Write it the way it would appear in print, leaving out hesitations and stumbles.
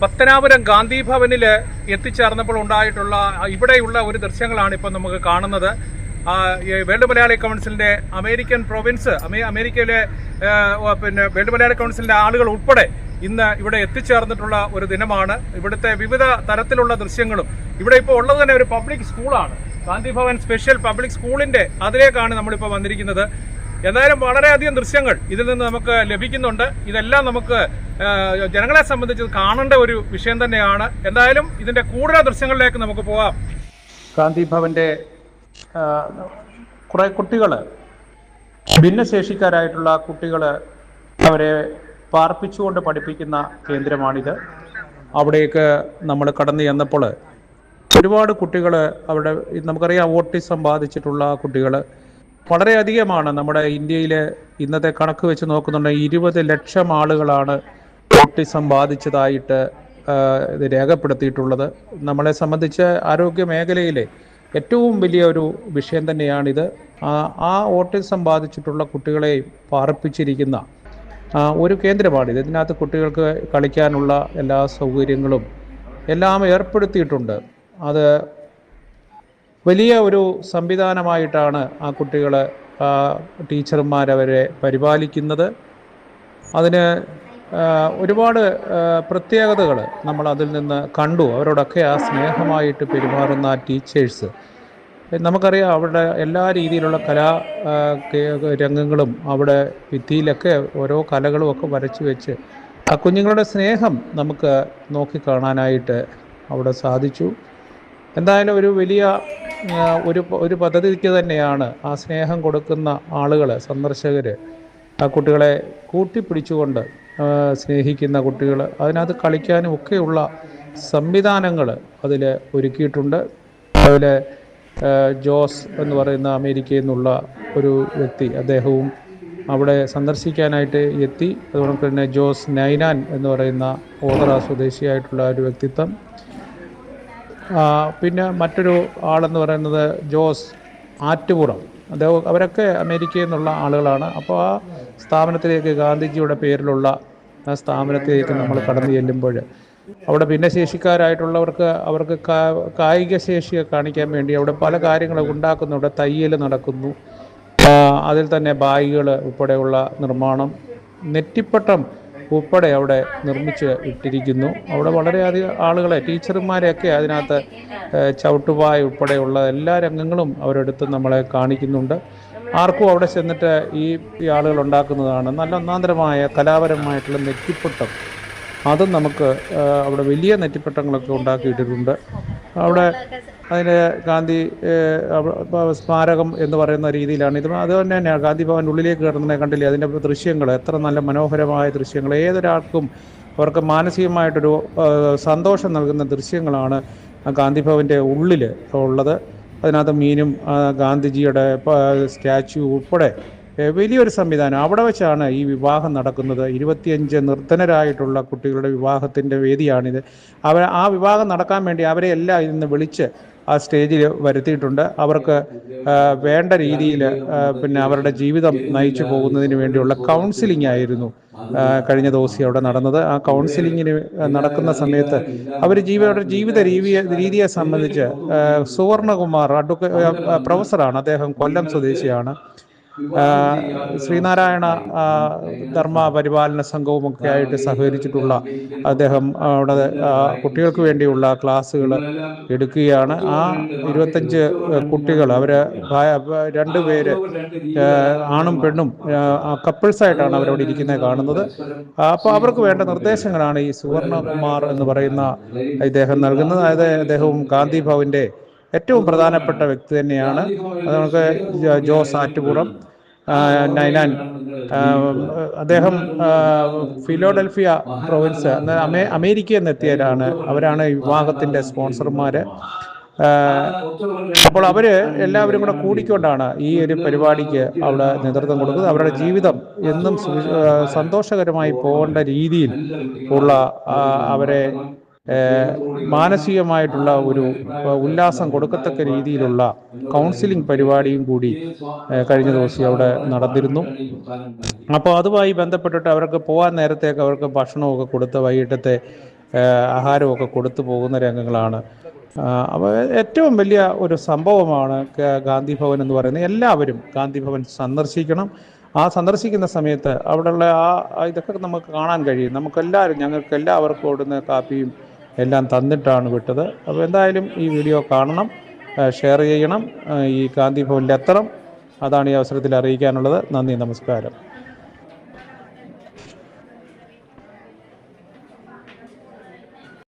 പത്തനാപുരം ഗാന്ധി ഭവനിൽ എത്തിച്ചേർന്നപ്പോൾ ഉണ്ടായിട്ടുള്ള ഇവിടെയുള്ള ഒരു ദൃശ്യങ്ങളാണ് ഇപ്പോൾ നമുക്ക് കാണുന്നത്. വേൾഡ് മലയാളി കൗൺസിലിൻ്റെ അമേരിക്കൻ പ്രൊവിൻസ് അമേരിക്കയിലെ വേൾഡ് മലയാളി കൗൺസിലിൻ്റെ ആളുകൾ ഉൾപ്പെടെ ഇന്ന് ഇവിടെ എത്തിച്ചേർന്നിട്ടുള്ള ഒരു ദിനമാണ്. ഇവിടുത്തെ വിവിധ തരത്തിലുള്ള ദൃശ്യങ്ങളും ഇവിടെ ഇപ്പോൾ ഉള്ളത് തന്നെ ഒരു പബ്ലിക് സ്കൂളാണ്. ഗാന്ധി ഭവൻ സ്പെഷ്യൽ പബ്ലിക് സ്കൂളിൻ്റെ അതിലേക്കാണ് നമ്മളിപ്പോൾ വന്നിരിക്കുന്നത്. എന്തായാലും വളരെയധികം ദൃശ്യങ്ങൾ ഇതിൽ നിന്ന് നമുക്ക് ലഭിക്കുന്നുണ്ട്. ഇതെല്ലാം നമുക്ക് ജനങ്ങളെ സംബന്ധിച്ച് കാണേണ്ട ഒരു വിഷയം തന്നെയാണ്. എന്തായാലും ഇതിൻ്റെ കൂടുതൽ ദൃശ്യങ്ങളിലേക്ക് നമുക്ക് പോകാം. ഗാന്ധി ഭവന്റെ കുറേ കുട്ടികൾ, ഭിന്നശേഷിക്കാരായിട്ടുള്ള കുട്ടികൾ, അവരെ പാർപ്പിച്ചുകൊണ്ട് പഠിപ്പിക്കുന്ന കേന്ദ്രമാണിത്. അവിടേക്ക് നമ്മൾ കടന്നു ചെന്നപ്പോൾ ഒരുപാട് കുട്ടികൾ, അവിടെ നമുക്കറിയാം ഓട്ടിസം ബാധിച്ചിട്ടുള്ള കുട്ടികൾ വളരെയധികമാണ്. നമ്മുടെ ഇന്ത്യയിൽ ഇന്നത്തെ കണക്ക് വെച്ച് നോക്കുന്നുണ്ടെങ്കിൽ 20 ലക്ഷം ആളുകളാണ് ഓട്ടിസം ബാധിച്ചതായിട്ട് ഇത് രേഖപ്പെടുത്തിയിട്ടുള്ളത്. നമ്മളെ സംബന്ധിച്ച് ആരോഗ്യ മേഖലയിലെ ഏറ്റവും വലിയ ഒരു വിഷയം തന്നെയാണിത്. ആ ഓട്ടിസം ബാധിച്ചിട്ടുള്ള കുട്ടികളെ പാർപ്പിച്ചിരിക്കുന്ന ഒരു കേന്ദ്രമാണിത്. ഇതിനകത്ത് കുട്ടികൾക്ക് കളിക്കാനുള്ള എല്ലാ സൗകര്യങ്ങളും എല്ലാം ഏർപ്പെടുത്തിയിട്ടുണ്ട്. അത് വലിയ ഒരു സംവിധാനമായിട്ടാണ് ആ കുട്ടികൾ, ടീച്ചർമാരവരെ പരിപാലിക്കുന്നത്. അതിന് ഒരുപാട് പ്രത്യേകതകൾ നമ്മൾ അതിൽ നിന്ന് കണ്ടു. അവരോടൊക്കെ ആ സ്നേഹമായിട്ട് പെരുമാറുന്ന ടീച്ചേഴ്സ്, നമുക്കറിയാം അവരുടെ എല്ലാ രീതിയിലുള്ള കലാ രംഗങ്ങളും അവിടെ ഭിത്തിയിലൊക്കെ ഓരോ കലകളും ഒക്കെ വരച്ചു വെച്ച് ആ കുഞ്ഞുങ്ങളുടെ സ്നേഹം നമുക്ക് നോക്കിക്കാണാനായിട്ട് അവിടെ സാധിച്ചു. എന്തായാലും ഒരു വലിയ ഒരു പദ്ധതിക്ക് തന്നെയാണ് ആ സ്നേഹം കൊടുക്കുന്ന ആളുകൾ, സന്ദർശകർ ആ കുട്ടികളെ കൂട്ടിപ്പിടിച്ചുകൊണ്ട് സ്നേഹിക്കുന്ന കുട്ടികൾ, അതിനകത്ത് കളിക്കാനും ഒക്കെയുള്ള സംവിധാനങ്ങൾ അതിൽ ഒരുക്കിയിട്ടുണ്ട്. അതിൽ ജോസ് എന്ന് പറയുന്ന അമേരിക്കയിൽ നിന്നുള്ള ഒരു വ്യക്തി, അദ്ദേഹവും അവിടെ സന്ദർശിക്കാനായിട്ട് എത്തി. അതുകൊണ്ട് തന്നെ ജോസ് നൈനാൻ എന്ന് പറയുന്ന ഓതറ സ്വദേശിയായിട്ടുള്ള ഒരു വ്യക്തിത്വം. പിന്നെ മറ്റൊരു ആളെന്ന് പറയുന്നത് ജോസ് ആറ്റുപുറം, അദ്ദേഹം, അവരൊക്കെ അമേരിക്കയിൽ നിന്നുള്ള ആളുകളാണ്. അപ്പോൾ ആ സ്ഥാപനത്തിലേക്ക്, ഗാന്ധിജിയുടെ പേരിലുള്ള ആ സ്ഥാപനത്തിലേക്ക് നമ്മൾ കടന്നു ചെല്ലുമ്പോൾ അവിടെ ഭിന്നശേഷിക്കാരായിട്ടുള്ളവർക്ക് അവർക്ക് കായിക ശേഷിയെ കാണിക്കാൻ വേണ്ടി അവിടെ പല കാര്യങ്ങളും ഉണ്ടാക്കുന്നു. അവിടെ തയ്യൽ നടക്കുന്നു. അതിൽ തന്നെ ബാഗുകൾ ഉൾപ്പെടെയുള്ള നിർമ്മാണം, നെറ്റിപ്പട്ടം ഉൾപ്പെടെ അവിടെ നിർമ്മിച്ച് ഇട്ടിരിക്കുന്നു. അവിടെ വളരെയധികം ആളുകളെ, ടീച്ചർമാരെയൊക്കെ അതിനകത്ത് ചവിട്ടുപായ ഉൾപ്പെടെയുള്ള എല്ലാ രംഗങ്ങളും അവരെടുത്ത് നമ്മളെ കാണിക്കുന്നുണ്ട്. ആർക്കും അവിടെ ചെന്നിട്ട് ഈ ആളുകൾ ഉണ്ടാക്കുന്നതാണ് നല്ല ഒന്നാന്തരമായ കലാപരമായിട്ടുള്ള നെറ്റിപ്പട്ടം. അതും നമുക്ക് അവിടെ വലിയ നെറ്റിപ്പട്ടങ്ങളൊക്കെ ഉണ്ടാക്കിയിട്ടിട്ടുണ്ട്. അവിടെ അതിന് ഗാന്ധി സ്മാരകം എന്ന് പറയുന്ന രീതിയിലാണ് ഇത്. അത് തന്നെയാണ് ഗാന്ധി ഭവൻ്റെ ഉള്ളിലേക്ക് കയറുന്നതിനെ കണ്ടില്ലേ, അതിൻ്റെ ദൃശ്യങ്ങൾ എത്ര നല്ല മനോഹരമായ ദൃശ്യങ്ങൾ. ഏതൊരാൾക്കും അവർക്ക് മാനസികമായിട്ടൊരു സന്തോഷം നൽകുന്ന ദൃശ്യങ്ങളാണ് ഗാന്ധി ഭവൻ്റെ ഉള്ളിൽ ഉള്ളത്. അതിനകത്ത് മീനും ഗാന്ധിജിയുടെ സ്റ്റാച്യു ഉൾപ്പെടെ വലിയൊരു സംവിധാനം. അവിടെ വെച്ചാണ് ഈ വിവാഹം നടക്കുന്നത്. 25 നിർധനരായിട്ടുള്ള കുട്ടികളുടെ വിവാഹത്തിൻ്റെ വേദിയാണിത്. ആ വിവാഹം നടക്കാൻ വേണ്ടി അവരെ എല്ലാം ഇന്ന് വിളിച്ച് ആ സ്റ്റേജിൽ വരുത്തിയിട്ടുണ്ട്. അവർക്ക് വേണ്ട രീതിയിൽ പിന്നെ അവരുടെ ജീവിതം നയിച്ചു പോകുന്നതിന് വേണ്ടിയുള്ള കൗൺസിലിംഗ് ആയിരുന്നു കഴിഞ്ഞ ദിവസം അവിടെ നടന്നത്. ആ കൗൺസിലിങ്ങിന് നടക്കുന്ന സമയത്ത് അവർ ജീവിത രീതിയെ സംബന്ധിച്ച് സുവർണകുമാർ പ്രൊഫസറാണ്, അദ്ദേഹം കൊല്ലം സ്വദേശിയാണ്. ശ്രീനാരായണ ധർമ്മ പരിപാലന സംഘവുമൊക്കെ ആയിട്ട് സഹകരിച്ചിട്ടുള്ള അദ്ദേഹം അവിടെ കുട്ടികൾക്ക് വേണ്ടിയുള്ള ക്ലാസ്സുകൾ എടുക്കുകയാണ്. ആ 25 കുട്ടികൾ, അവർ 2 പേര് ആണും പെണ്ണും കപ്പിൾസായിട്ടാണ് അവരവിടെ ഇരിക്കുന്നത് കാണുന്നത്. അപ്പോൾ അവർക്ക് വേണ്ട നിർദ്ദേശങ്ങളാണ് ഈ സുവർണകുമാർ എന്ന് പറയുന്ന ഇദ്ദേഹം നൽകുന്നത്. അതായത് അദ്ദേഹവും ഗാന്ധി ഭവൻ്റെ ഏറ്റവും പ്രധാനപ്പെട്ട വ്യക്തി തന്നെയാണ്. അത് നമുക്ക് ജോസ് ആറ്റുപുറം നൈനാൻ, അദ്ദേഹം ഫിലോഡൽഫിയ പ്രൊവിൻസ് അമേരിക്കയിൽ നിന്ന് എത്തിയവരാണ്. അവരാണ് വിവാഹത്തിൻ്റെ സ്പോൺസർമാർ. അപ്പോൾ അവർ എല്ലാവരും കൂടെ കൂടിക്കൊണ്ടാണ് ഈ ഒരു പരിപാടിക്ക് അവിടെ നേതൃത്വം കൊടുക്കുന്നത്. അവരുടെ ജീവിതം എന്നും സന്തോഷകരമായി പോകേണ്ട രീതിയിൽ ഉള്ള അവരെ മാനസികമായിട്ടുള്ള ഒരു ഉല്ലാസം കൊടുക്കത്തക്ക രീതിയിലുള്ള കൗൺസിലിംഗ് പരിപാടിയും കൂടി കഴിഞ്ഞ ദിവസം അവിടെ നടന്നിരുന്നു. അപ്പോൾ അതുമായി ബന്ധപ്പെട്ടിട്ട് അവർക്ക് പോകാൻ നേരത്തേക്ക് അവർക്ക് ഭക്ഷണമൊക്കെ കൊടുത്ത് വൈകിട്ടത്തെ ആഹാരമൊക്കെ കൊടുത്തു പോകുന്ന രംഗങ്ങളാണ്. അപ്പോൾ ഏറ്റവും വലിയ ഒരു സംഭവമാണ് ഗാന്ധി ഭവൻ എന്ന് പറയുന്നത്. എല്ലാവരും ഗാന്ധി ഭവൻ സന്ദർശിക്കണം. ആ സന്ദർശിക്കുന്ന സമയത്ത് അവിടെയുള്ള ഇതൊക്കെ നമുക്ക് കാണാൻ കഴിയും. ഞങ്ങൾക്ക് എല്ലാവർക്കും അവിടുന്ന് കാപ്പിയും എല്ലാം തന്നിട്ടാണ് വിട്ടത്. അപ്പോൾ എന്തായാലും ഈ വീഡിയോ കാണണം, ഷെയർ ചെയ്യണം, ഈ ഗാന്ധി ഭവനിൽ എത്തണം. അതാണ് ഈ അവസരത്തിൽ അറിയിക്കാനുള്ളത്. നന്ദി, നമസ്കാരം.